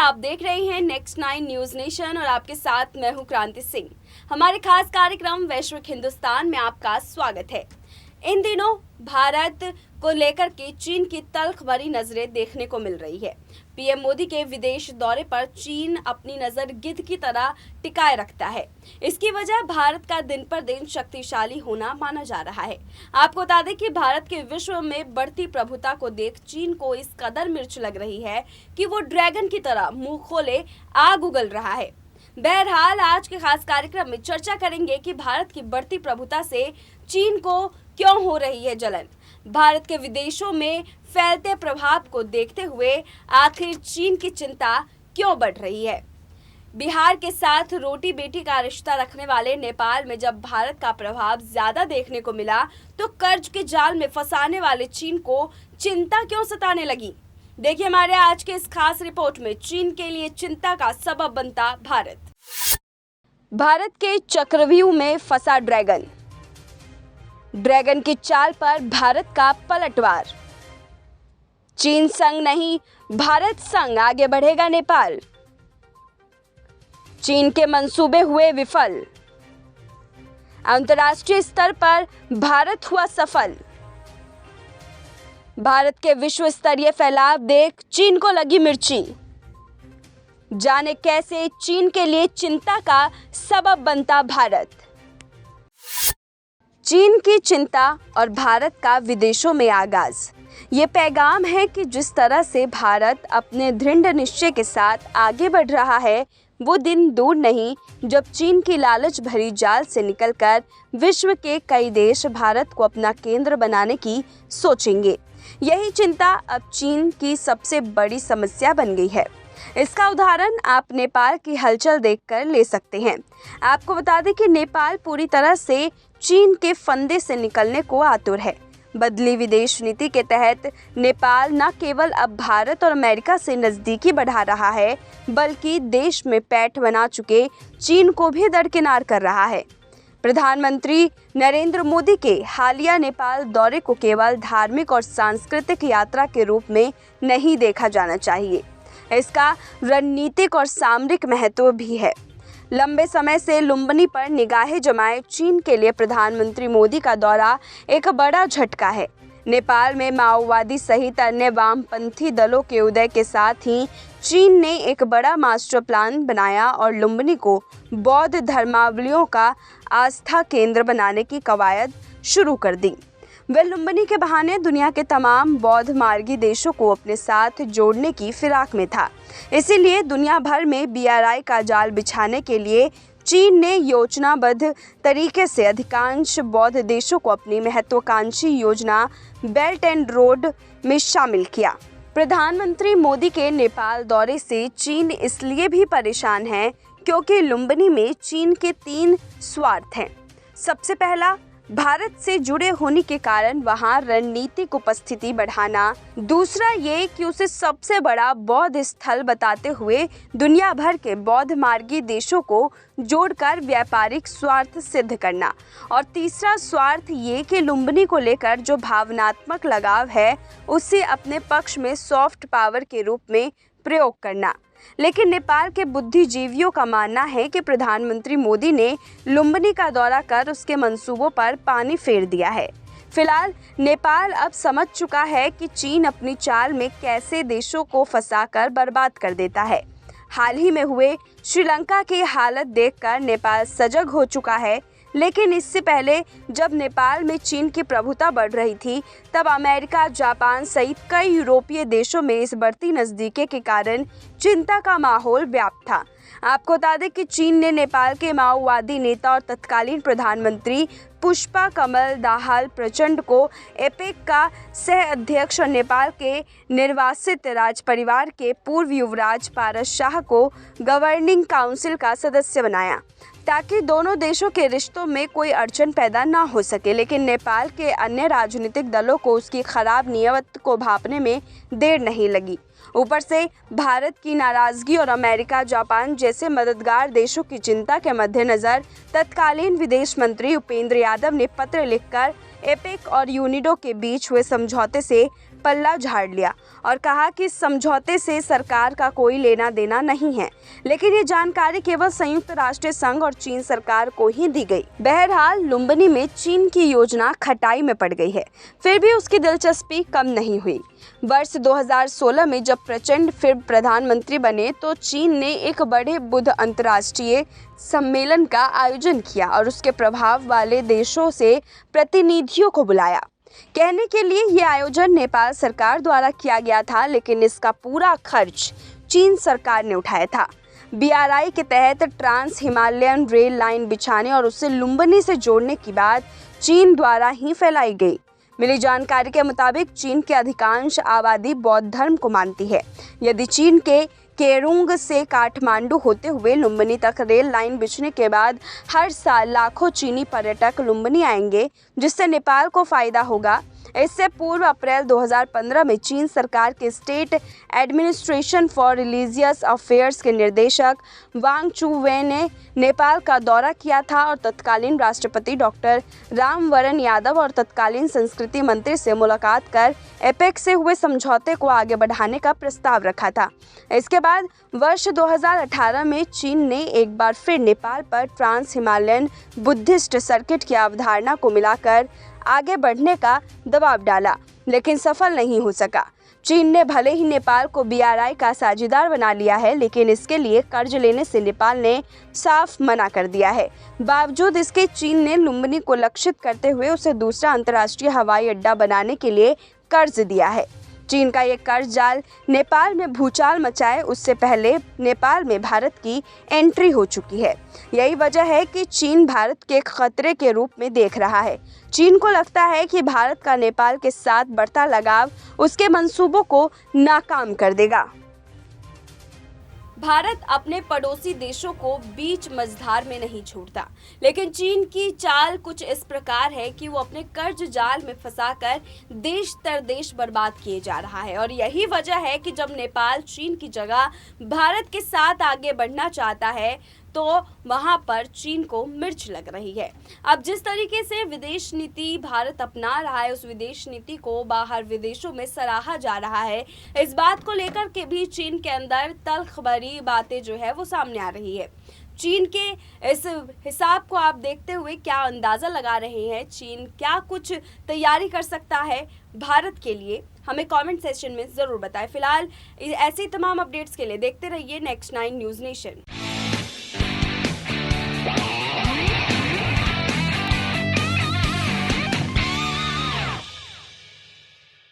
आप देख रहे हैं नेक्स्ट 9 न्यूज़ नेशन और आपके साथ मैं हूं क्रांति सिंह। हमारे खास कार्यक्रम वैश्विक हिंदुस्तान में आपका स्वागत है। इन दिनों भारत को लेकर के चीन की तल्ख भरी नजरें देखने को मिल रही है। पीएम मोदी के विदेश दौरे पर चीन अपनी नजर गिद्ध की तरह टिकाए रखता है। इसकी वजह भारत का दिन पर दिन शक्तिशाली होना माना जा रहा है। आपको बता दें कि भारत के विश्व में बढ़ती प्रभुता को देख चीन को इस कदर मिर्च लग रही है कि वो ड्रैगन की तरह मुंह खोले आग उगल रहा है। बहरहाल आज के खास कार्यक्रम में चर्चा करेंगे कि भारत की बढ़ती प्रभुता से चीन को क्यों हो रही है जलन। भारत के विदेशों में फैलते प्रभाव को देखते हुए आखिर चीन की चिंता क्यों बढ़ रही है। बिहार के साथ रोटी बेटी का रिश्ता रखने वाले नेपाल में जब भारत का प्रभाव ज्यादा देखने को मिला तो कर्ज के जाल में फंसाने वाले चीन को चिंता क्यों सताने लगी। देखिए हमारे आज के इस खास रिपोर्ट में चीन के लिए चिंता का सबब बनता भारत के चक्रव्यूह में फंसा ड्रैगन की चाल पर भारत का पलटवार। चीन संग नहीं, भारत संग आगे बढ़ेगा नेपाल। चीन के मंसूबे हुए विफल, अंतर्राष्ट्रीय स्तर पर भारत हुआ सफल। भारत के विश्व स्तरीय फैलाव देख चीन को लगी मिर्ची। जाने कैसे चीन के लिए चिंता का सबब बनता भारत। चीन की चिंता और भारत का विदेशों में आगाज। ये पैगाम है कि जिस तरह से भारत अपने दृढ़ निश्चय के साथ आगे बढ़ रहा है वो दिन दूर नहीं जब चीन की लालच भरी जाल से निकलकर विश्व के कई देश भारत को अपना केंद्र बनाने की सोचेंगे। यही चिंता अब चीन की सबसे बड़ी समस्या बन गई है। इसका उदाहरण आप नेपाल की हलचल देखकर ले सकते हैं। आपको बता दें कि नेपाल पूरी तरह से चीन के फंदे से निकलने को आतुर है। बदली विदेश नीति के तहत नेपाल न केवल अब भारत और अमेरिका से नज़दीकी बढ़ा रहा है बल्कि देश में पैठ बना चुके चीन को भी दरकिनार कर रहा है। प्रधानमंत्री नरेंद्र मोदी के हालिया नेपाल दौरे को केवल धार्मिक और सांस्कृतिक यात्रा के रूप में नहीं देखा जाना चाहिए। इसका रणनीतिक और सामरिक महत्व भी है। लंबे समय से लुम्बिनी पर निगाहें जमाए चीन के लिए प्रधानमंत्री मोदी का दौरा एक बड़ा झटका है। नेपाल में माओवादी सहित अन्य वामपंथी दलों के उदय के साथ ही चीन ने एक बड़ा मास्टर प्लान बनाया और लुम्बिनी को बौद्ध धर्मावलंबियों का आस्था केंद्र बनाने की कवायद शुरू कर दी। वह लुम्बिनी के बहाने दुनिया के तमाम बौद्ध मार्गी देशों को अपने साथ जोड़ने की फिराक में था। इसीलिए दुनिया भर में BRI का जाल बिछाने के लिए चीन ने योजनाबद्ध तरीके से अधिकांश बौद्ध देशों को अपनी महत्वाकांक्षी योजना बेल्ट एंड रोड में शामिल किया। प्रधानमंत्री मोदी के नेपाल दौरे से चीन इसलिए भी परेशान है क्योंकि लुम्बिनी में चीन के 3 स्वार्थ हैं। सबसे पहला, भारत से जुड़े होने के कारण वहां रणनीतिक उपस्थिति बढ़ाना। दूसरा ये कि उसे सबसे बड़ा बौद्ध स्थल बताते हुए दुनिया भर के बौद्ध मार्गी देशों को जोड़कर व्यापारिक स्वार्थ सिद्ध करना। और तीसरा स्वार्थ ये कि लुम्बिनी को लेकर जो भावनात्मक लगाव है उसे अपने पक्ष में सॉफ्ट पावर के रूप में प्रयोग करना। लेकिन नेपाल के बुद्धिजीवियों का मानना है कि प्रधानमंत्री मोदी ने लुम्बिनी का दौरा कर उसके मंसूबों पर पानी फेर दिया है। फिलहाल नेपाल अब समझ चुका है कि चीन अपनी चाल में कैसे देशों को फंसाकर बर्बाद कर देता है। हाल ही में हुए श्रीलंका की हालत देखकर नेपाल सजग हो चुका है। लेकिन इससे पहले जब नेपाल में चीन की प्रभुता बढ़ रही थी तब अमेरिका, जापान सहित कई यूरोपीय देशों में इस बढ़ती नज़दीकी के कारण चिंता का माहौल व्याप्त था। आपको बता दें कि चीन ने नेपाल के माओवादी नेता और तत्कालीन प्रधानमंत्री पुष्पा कमल दाहाल प्रचंड को एपेक का सह अध्यक्ष और नेपाल के निर्वासित राज परिवार के पूर्व युवराज पारस शाह को गवर्निंग काउंसिल का सदस्य बनाया ताकि दोनों देशों के रिश्तों में कोई अड़चन पैदा ना हो सके। लेकिन नेपाल के अन्य राजनीतिक दलों को उसकी खराब नीयत को भांपने में देर नहीं लगी। ऊपर से भारत की नाराजगी और अमेरिका, जापान जैसे मददगार देशों की चिंता के मद्देनजर तत्कालीन विदेश मंत्री उपेंद्र यादव ने पत्र लिखकर एपेक और यूनिडो के बीच हुए समझौते से पल्ला झाड़ लिया और कहा कि इस समझौते से सरकार का कोई लेना देना नहीं है, लेकिन ये जानकारी केवल संयुक्त राष्ट्र संघ और चीन सरकार को ही दी गई। बहरहाल लुम्बिनी में चीन की योजना खटाई में पड़ गई है, फिर भी उसकी दिलचस्पी कम नहीं हुई। वर्ष 2016 में जब प्रचंड फिर प्रधानमंत्री बने तो चीन ने एक बड़े बुद्ध अंतर्राष्ट्रीय सम्मेलन का आयोजन किया और उसके प्रभाव वाले देशों से प्रतिनिधियों को बुलाया। कहने के लिए ये आयोजन नेपाल सरकार द्वारा किया गया था, लेकिन इसका पूरा खर्च चीन सरकार ने उठाया था। BRI के तहत ट्रांस हिमालयन रेल लाइन बिछाने और उसे लुम्बिनी से जोड़ने की बात चीन द्वारा ही फैलाई गई। मिली जानकारी के मुताबिक चीन की अधिकांश आबादी बौद्ध धर्म को मानती है। यदि चीन के केरुंग से काठमांडू होते हुए लुम्बिनी तक रेल लाइन बिछने के बाद हर साल लाखों चीनी पर्यटक लुम्बिनी आएंगे, जिससे नेपाल को फायदा होगा। इससे पूर्व अप्रैल 2015 में चीन सरकार के state administration for religious affairs के निदेशक वांग चुवे ने नेपाल का दौरा किया था और तत्कालीन राष्ट्रपति डॉक्टर रामवरण यादव और तत्कालीन संस्कृति मंत्री से मुलाकात कर एपेक्स से हुए समझौते को आगे बढ़ाने का प्रस्ताव रखा था। इसके बाद वर्ष 2018 में चीन ने एक बार फिर नेपाल पर ट्रांस हिमालयन बुद्धिस्ट सर्किट की अवधारणा को मिलाकर आगे बढ़ने का दबाव डाला, लेकिन सफल नहीं हो सका। चीन ने भले ही नेपाल को BRI का साझेदार बना लिया है, लेकिन इसके लिए कर्ज लेने से नेपाल ने साफ मना कर दिया है। बावजूद इसके चीन ने लुम्बिनी को लक्षित करते हुए उसे दूसरा अंतर्राष्ट्रीय हवाई अड्डा बनाने के लिए कर्ज दिया है। चीन का ये कर्ज जाल नेपाल में भूचाल मचाए उससे पहले नेपाल में भारत की एंट्री हो चुकी है। यही वजह है कि चीन भारत के खतरे के रूप में देख रहा है। चीन को लगता है कि भारत का नेपाल के साथ बढ़ता लगाव उसके मंसूबों को नाकाम कर देगा। भारत अपने पड़ोसी देशों को बीच मझधार में नहीं छोड़ता, लेकिन चीन की चाल कुछ इस प्रकार है कि वो अपने कर्ज जाल में फंसाकर देश तर देश बर्बाद किए जा रहा है। और यही वजह है कि जब नेपाल चीन की जगह भारत के साथ आगे बढ़ना चाहता है तो वहां पर चीन को मिर्च लग रही है। अब जिस तरीके से विदेश नीति भारत अपना रहा है, उस विदेश नीति को बाहर विदेशों में सराहा जा रहा है। इस बात को लेकर के भी चीन के अंदर तल्ख भरी बातें जो है वो सामने आ रही है। चीन के इस हिसाब को आप देखते हुए क्या अंदाज़ा लगा रहे हैं, चीन क्या कुछ तैयारी कर सकता है भारत के लिए? हमें कमेंट सेक्शन में ज़रूर बताएं। फिलहाल ऐसे ही तमाम अपडेट्स के लिए देखते रहिए नेक्स्ट 9 न्यूज़ नेशन।